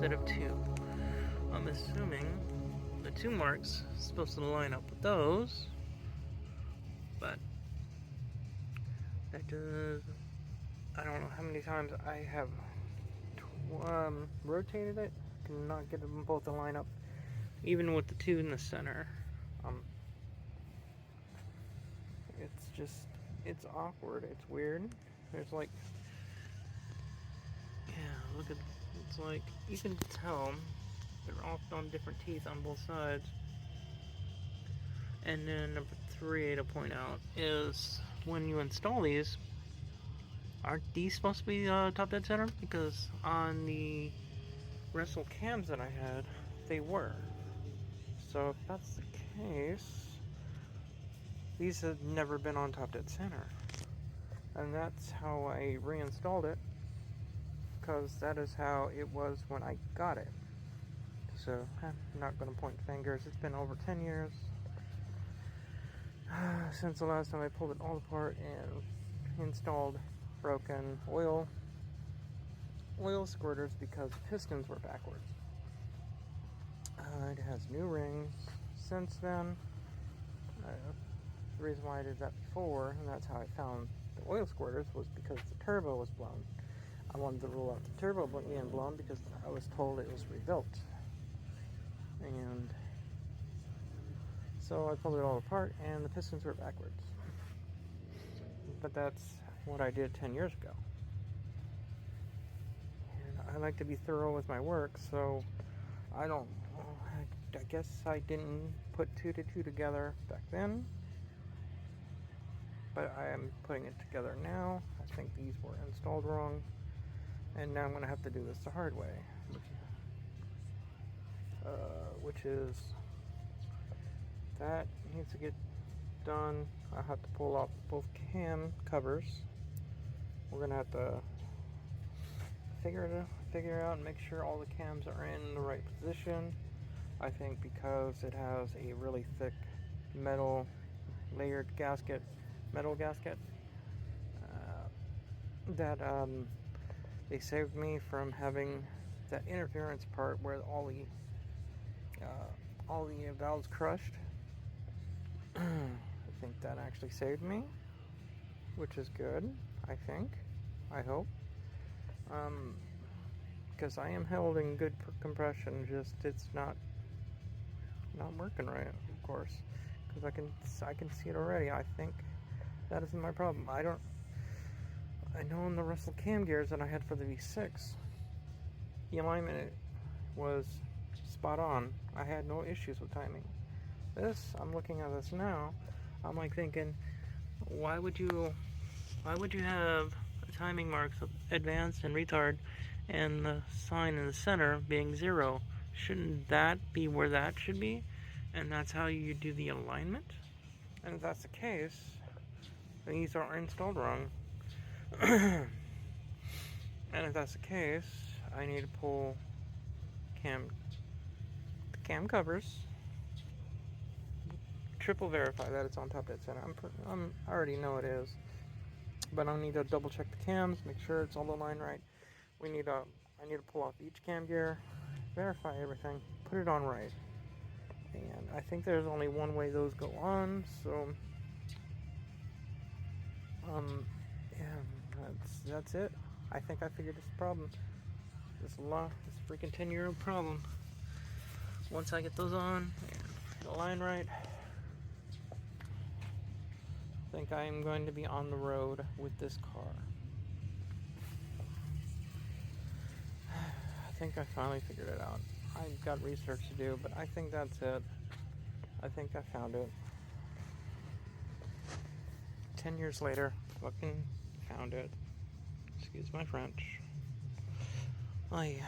instead of 2. I'm assuming the 2 marks are supposed to line up with those, but that does. I don't know how many times I have rotated it, cannot get them both to line up, even with the 2 in the center. It's awkward, it's weird. There's like, yeah, look at, it's like, you can tell they're all on different teeth on both sides. And then number 3 to point out is when you install these, aren't these supposed to be top dead center? Because on the wrestle cams that I had, they were. So if that's the case, these have never been on top dead center. And that's how I reinstalled it, because that is how it was when I got it. So I'm not going to point fingers. It's been over 10 years since the last time I pulled it all apart and installed broken oil squirters because the pistons were backwards. It has new rings since then. The reason why I did that before, and that's how I found the oil squirters, was because the turbo was blown. I wanted to rule out the turbo being blown because I was told it was rebuilt. And so I pulled it all apart and the pistons were backwards. But that's what I did 10 years ago. And I like to be thorough with my work, so I guess I didn't put 2 to 2 together back then. But I am putting it together now. I think these were installed wrong. And now I'm going to have to do this the hard way. Which is, that needs to get done. I have to pull off both cam covers. We're going to have to figure out and make sure all the cams are in the right position. I think because it has a really thick metal layered gasket, that they saved me from having that interference part where all the valves crushed. I think that actually saved me, which is good. I hope, because I am held in good compression, just it's not working right, of course, because I can see it already. I think that isn't my problem. I know in the Russell cam gears that I had for the V6, the alignment was spot on. I had no issues with timing. I'm looking at this now, I'm like thinking, why would you have a timing marks of advanced and retard and the sign in the center being 0? Shouldn't that be where that should be? And that's how you do the alignment? And if that's the case, these are installed wrong. And if that's the case, I need to pull cam covers, triple verify that it's on top dead center. I already know it is, but I need to double check the cams, make sure it's all aligned right. I need to pull off each cam gear, verify everything, put it on right. And I think there's only one way those go on, so yeah, that's it. I think I figured this problem. This freaking 10-year-old problem. Once I get those on and align right, I think I am going to be on the road with this car. I think I finally figured it out. I've got research to do, but I think that's it. I think I found it. 10 years later, fucking found it. Excuse my French. Oh yeah.